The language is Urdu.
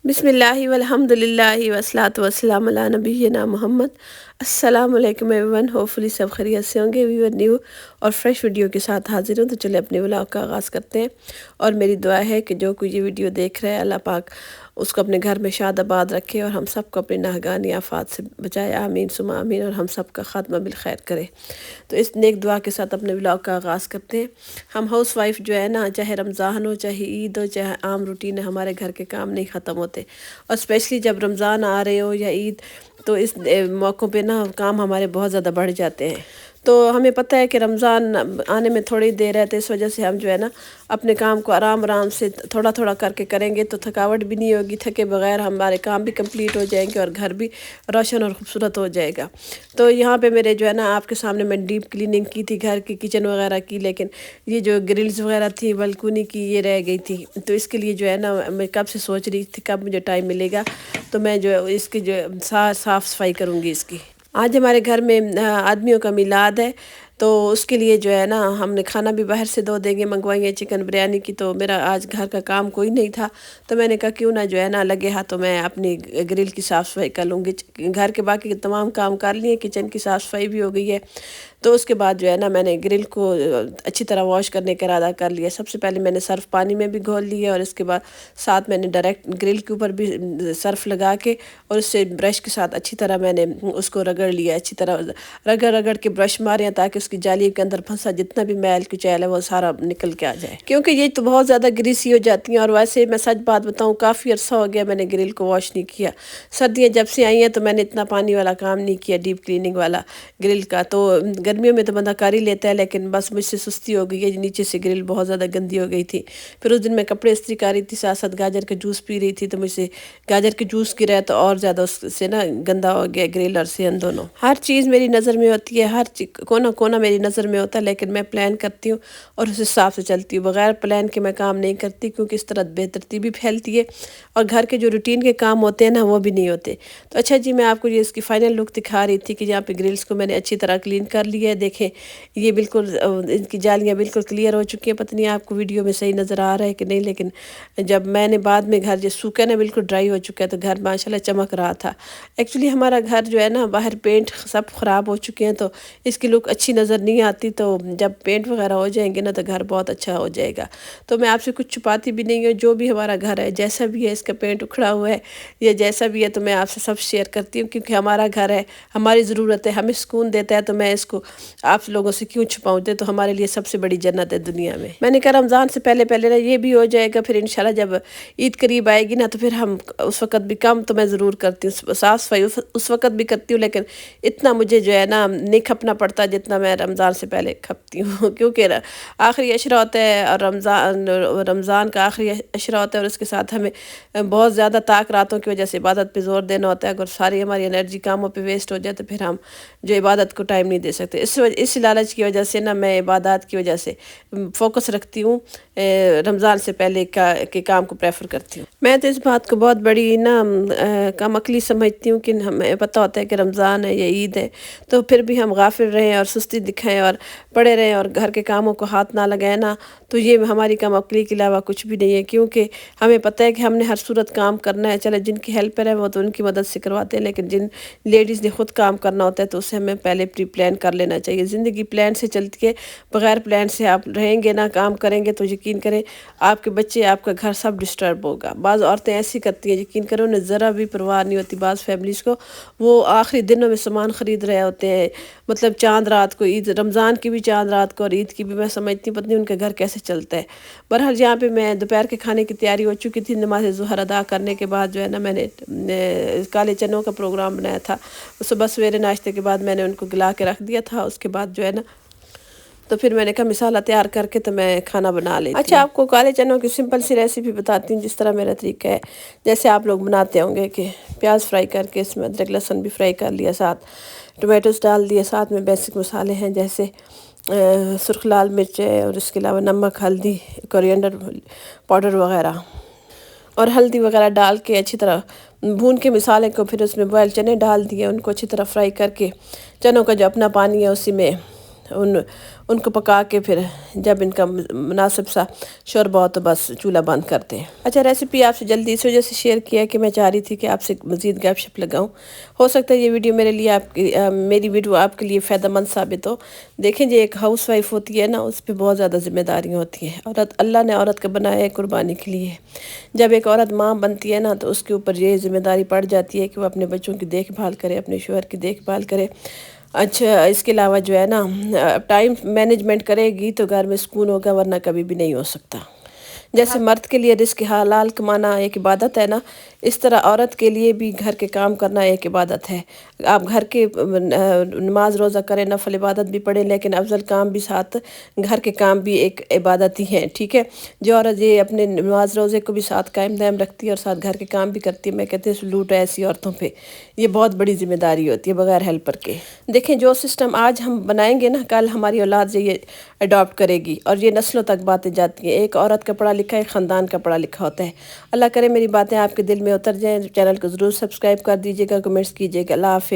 بسم اللہ والحمد للہ والصلاۃ والسلام علی نبینا محمد۔ السلام علیکم ایوریون، ہوپفلی سب خیریت سے ہوں گے۔ ویور نیو اور فریش ویڈیو کے ساتھ حاضر ہوں، تو چلے اپنے ولاگ کا آغاز کرتے ہیں۔ اور میری دعا ہے کہ جو کوئی یہ ویڈیو دیکھ رہا ہے، اللہ پاک اس کو اپنے گھر میں شاد آباد رکھے اور ہم سب کو اپنے ناگہانی آفات سے بچائے، آمین ثم آمین، اور ہم سب کا خاتمہ بالخیر کرے۔ تو اس نیک دعا کے ساتھ اپنے ولاگ کا آغاز کرتے ہیں۔ ہم ہاؤس وائف جو ہے نا، چاہے رمضان ہو، چاہے عید ہو، چاہے عام روٹین ہے، ہمارے گھر کے کام نہیں ختم ہوتے، اور اسپیشلی جب رمضان آ رہے ہو یا عید، تو اس موقعوں پہ نا کام ہمارے بہت زیادہ بڑھ جاتے ہیں۔ تو ہمیں پتہ ہے کہ رمضان آنے میں تھوڑی دیر ہے، تو اس وجہ سے ہم جو ہے نا اپنے کام کو آرام سے تھوڑا تھوڑا کر کے کریں گے، تو تھکاوٹ بھی نہیں ہوگی، تھکے بغیر ہمارے کام بھی کمپلیٹ ہو جائیں گے اور گھر بھی روشن اور خوبصورت ہو جائے گا۔ تو یہاں پہ میرے جو ہے نا آپ کے سامنے میں ڈیپ کلیننگ کی تھی گھر کی، کچن وغیرہ کی، لیکن یہ جو گرلز وغیرہ تھی بلکونی کی، یہ رہ گئی تھی۔ تو اس کے لیے جو ہے نا میں کب سے سوچ رہی تھی کب مجھے ٹائم ملے گا، تو میں جو اس کی جو صاف صفائی کروں گی اس کی۔ آج ہمارے گھر میں آدمیوں کا میلاد ہے، تو اس کے لیے جو ہے نا ہم نے کھانا بھی باہر سے دو دیں گے منگوائیں گے، چکن بریانی کی۔ تو میرا آج گھر کا کام کوئی نہیں تھا، تو میں نے کہا کیوں نہ جو ہے نا لگے ہاتھوں میں اپنی گرل کی صاف صفائی کر لوں گی۔ گھر کے باقی تمام کام کر لیے، کچن کی صاف صفائی بھی ہو گئی ہے۔ تو اس کے بعد جو ہے نا میں نے گرل کو اچھی طرح واش کرنے کا ارادہ کر لیا۔ سب سے پہلے میں نے صرف پانی میں بھی گھول لیا، اور اس کے بعد ساتھ میں نے ڈائریکٹ گرل کے اوپر بھی صرف لگا کے، اور اس سے برش کے ساتھ اچھی طرح میں نے اس کو رگڑ لیا، اچھی طرح رگڑ کے برش مارے تاکہ اس کی جالی کے اندر پھنسا جتنا بھی میل کچیل ہے وہ سارا نکل کے آ جائے، کیونکہ یہ تو بہت زیادہ گریسی ہو جاتی ہیں۔ اور ویسے میں سچ بات بتاؤں، کافی عرصہ ہو گیا میں نے گرل کو واش نہیں کیا۔ سردیاں جب سے آئی ہیں تو میں نے اتنا پانی والا کام نہیں کیا، ڈیپ کلیننگ والا گرل کا۔ تو گرمیوں میں تو بندہ کر ہی لیتا ہے، لیکن بس مجھ سے سستی ہو گئی ہے، نیچے سے گرل بہت زیادہ گندی ہو گئی تھی۔ پھر اس دن میں کپڑے استری کر رہی تھی، ساتھ ساتھ گاجر کا جوس پی رہی تھی، تو مجھ سے گاجر کے جوس کی رہا تو اور زیادہ اس سے نا گندا ہو گیا گرل اور صحن دونوں۔ ہر چیز میری نظر میں ہوتی ہے، ہر کونا کونا میری نظر میں ہوتا ہے، لیکن میں پلان کرتی ہوں اور اس حساب سے چلتی ہوں، بغیر پلان کے میں کام نہیں کرتی، کیونکہ اس طرح بے ترتیبی پھیلتی ہے اور گھر کے جو روٹین کے کام ہوتے ہیں نا وہ بھی نہیں ہوتے۔ تو اچھا جی، میں آپ کو یہ اس کی فائنل لک دکھا رہی تھی کہ جہاں پہ گرلز کو میں نے اچھی طرح کلین کر لیا ہے۔ دیکھیں یہ بالکل ان کی جالیاں بالکل کلیئر ہو چکی ہیں۔ پتہ نہیں آپ کو ویڈیو میں صحیح نظر آ رہا ہے کہ نہیں، لیکن جب میں نے بعد میں گھر جو سوکھا نا بالکل ڈرائی ہو چکا ہے، تو گھر ماشاءاللہ چمک رہا تھا۔ ایکچولی ہمارا گھر جو ہے نا باہر پینٹ سب خراب ہو چکے ہیں، تو اس کی لک اچھی نظر نہیں آتی، تو جب پینٹ وغیرہ ہو جائیں گے نا تو گھر بہت اچھا ہو جائے گا۔ تو میں آپ سے کچھ چھپاتی بھی نہیں ہوں، جو بھی ہمارا گھر ہے، جیسا بھی ہے، اس کا پینٹ اکھڑا ہوا ہے یا جیسا بھی ہے، تو میں آپ سے سب شیئر کرتی ہوں، کیونکہ ہمارا گھر ہے، ہماری ضرورت ہے، ہمیں سکون دیتا ہے، تو میں اس کو آپ لوگوں سے کیوں چھپاؤں؟ تو ہمارے لیے سب سے بڑی جنت ہے دنیا میں نے کہا رمضان سے پہلے پہلے نا یہ بھی ہو جائے گا، پھر انشاءاللہ جب عید قریب آئے گی نا تو پھر ہم اس وقت بھی کم تو میں ضرور کرتی ہوں، صاف صفائی اس وقت بھی کرتی ہوں، لیکن اتنا مجھے جو ہے نا نہیں کھپنا پڑتا جتنا میں رمضان سے پہلے کھپتی ہوں، کیونکہ آخری عشرہ ہوتا ہے، اور رمضان کا آخری عشرہ ہوتا ہے، اور اس کے ساتھ ہمیں بہت زیادہ طاق راتوں کی وجہ سے عبادت پہ زور دینا ہوتا ہے۔ اگر ساری ہماری انرجی کاموں پہ ویسٹ ہو جائے تو پھر ہم جو عبادت کو ٹائم نہیں دے سکتے۔ اس لالچ کی وجہ سے نا میں عبادات کی وجہ سے فوکس رکھتی ہوں، رمضان سے پہلے کے کام کو پریفر کرتی ہوں۔ میں تو اس بات کو بہت بڑی نا کم عقلی سمجھتی ہوں کہ ہمیں پتہ ہوتا ہے کہ رمضان ہے یا عید ہے، تو پھر بھی ہم غافل رہیں اور سستی دکھائیں اور پڑے رہیں اور گھر کے کاموں کو ہاتھ نہ لگائیں نا، تو یہ ہماری کم عقلی کے علاوہ کچھ بھی نہیں ہے، کیونکہ ہمیں پتہ ہے کہ ہم نے ہر صورت کام کرنا ہے۔ چلے جن کی ہیلپر ہے وہ تو ان کی مدد سے کرواتے ہیں، لیکن جن لیڈیز نے خود کام کرنا ہوتا ہے تو اسے ہمیں پہلے پری پلان کر لینا چاہیے۔ زندگی پلان سے چلتی ہے، بغیر پلان سے آپ رہیں گے نا، کام کریں گے، تو یقین کریں آپ کے بچے، آپ کا گھر سب ڈسٹرب ہوگا۔ بعض عورتیں ایسی کرتی ہیں، یقین کرو انہیں ذرا بھی پرواہ نہیں ہوتی۔ بعض فیملیز کو وہ آخری دنوں میں سامان خرید رہے ہوتے ہیں، مطلب چاند رات کو، عید رمضان کی بھی چاند رات کو اور عید کی بھی، میں سمجھتی ہوں پتہ نہیں ان کے گھر کیسے چلتا ہے۔ بہرحال یہاں پہ میں دوپہر کے کھانے کی تیاری ہو چکی تھی، نماز ظہر ادا کرنے کے بعد جو ہے نا میں نے کالے چنوں کا پروگرام بنایا تھا، صبح سویرے ناشتے کے بعد میں نے ان کو گلا کے رکھ دیا تھا۔ اس کے بعد جو ہے نا تو پھر میں نے کہا مسالہ تیار کر کے تو میں کھانا بنا لیتی ہوں۔ اچھا، آپ کو کالے چنوں کی سمپل سی ریسیپی بتاتی ہوں، جس طرح میرا طریقہ ہے، جیسے آپ لوگ بناتے ہوں گے کہ پیاز فرائی کر کے اس میں ادرک لہسن بھی فرائی کر لیا، ساتھ ٹمیٹوز ڈال دیے، ساتھ میں بیسک مسالے ہیں جیسے سرخ لال مرچ ہے، اور اس کے علاوہ نمک، ہلدی، کورینڈر پاؤڈر وغیرہ، اور ہلدی وغیرہ ڈال کے اچھی طرح بھون کے مسالے کو، پھر اس میں بوائل چنے ڈال دیے، ان کو اچھی طرح فرائی کر کے چنوں کا جو اپنا پانی ہے اسی میں ان کو پکا کے پھر جب ان کا مناسب سا شوربہ ہو تو بس چولہا بند کرتے ہیں۔ اچھا، ریسیپی آپ سے جلدی اس وجہ سے شیئر کیا کہ میں چاہ رہی تھی کہ آپ سے مزید گپ شپ لگاؤں، ہو سکتا ہے یہ ویڈیو میرے لیے میری ویڈیو آپ کے لیے فائدہ مند ثابت ہو۔ دیکھیں جی، ایک ہاؤس وائف ہوتی ہے نا، اس پہ بہت زیادہ ذمہ داریاں ہوتی ہیں۔ اللہ نے عورت کو بنایا ہے قربانی کے لیے۔ جب ایک عورت ماں بنتی ہے نا تو اس کے اوپر یہ ذمہ داری پڑ جاتی ہے کہ وہ اپنے بچوں کی دیکھ بھال کرے، اپنے شوہر کی دیکھ بھال کرے۔ اچھا، اس کے علاوہ جو ہے نا ٹائم مینجمنٹ کرے گی تو گھر میں سکون ہوگا، ورنہ کبھی بھی نہیں ہو سکتا۔ جیسے مرد کے لیے رزق حلال کمانا ایک عبادت ہے نا، اس طرح عورت کے لیے بھی گھر کے کام کرنا ایک عبادت ہے۔ آپ گھر کے نماز روزہ کریں، نفل عبادت بھی پڑھیں، لیکن افضل کام بھی ساتھ گھر کے کام بھی ایک عبادت ہی ہیں، ٹھیک ہے؟ جو عورت یہ اپنے نماز روزے کو بھی ساتھ قائم دائم رکھتی ہے اور ساتھ گھر کے کام بھی کرتی ہے، میں کہتی ہوں سلوٹ ہے ایسی عورتوں پہ، یہ بہت بڑی ذمہ داری ہوتی ہے بغیر ہیلپر کے۔ دیکھیں، جو سسٹم آج ہم بنائیں گے نا، کل ہماری اولاد یہ اڈاپٹ کرے گی اور یہ نسلوں تک باتیں جاتی ہیں۔ ایک عورت کا پڑھا لکھا ایک خاندان کا پڑھا لکھا ہوتا ہے۔ اللہ کرے میری باتیں آپ کے دل میں اتر جائیں۔ چینل کو ضرور سبسکرائب کر دیجیے گا، کمنٹس کیجیے گا۔ اللہ حافظ۔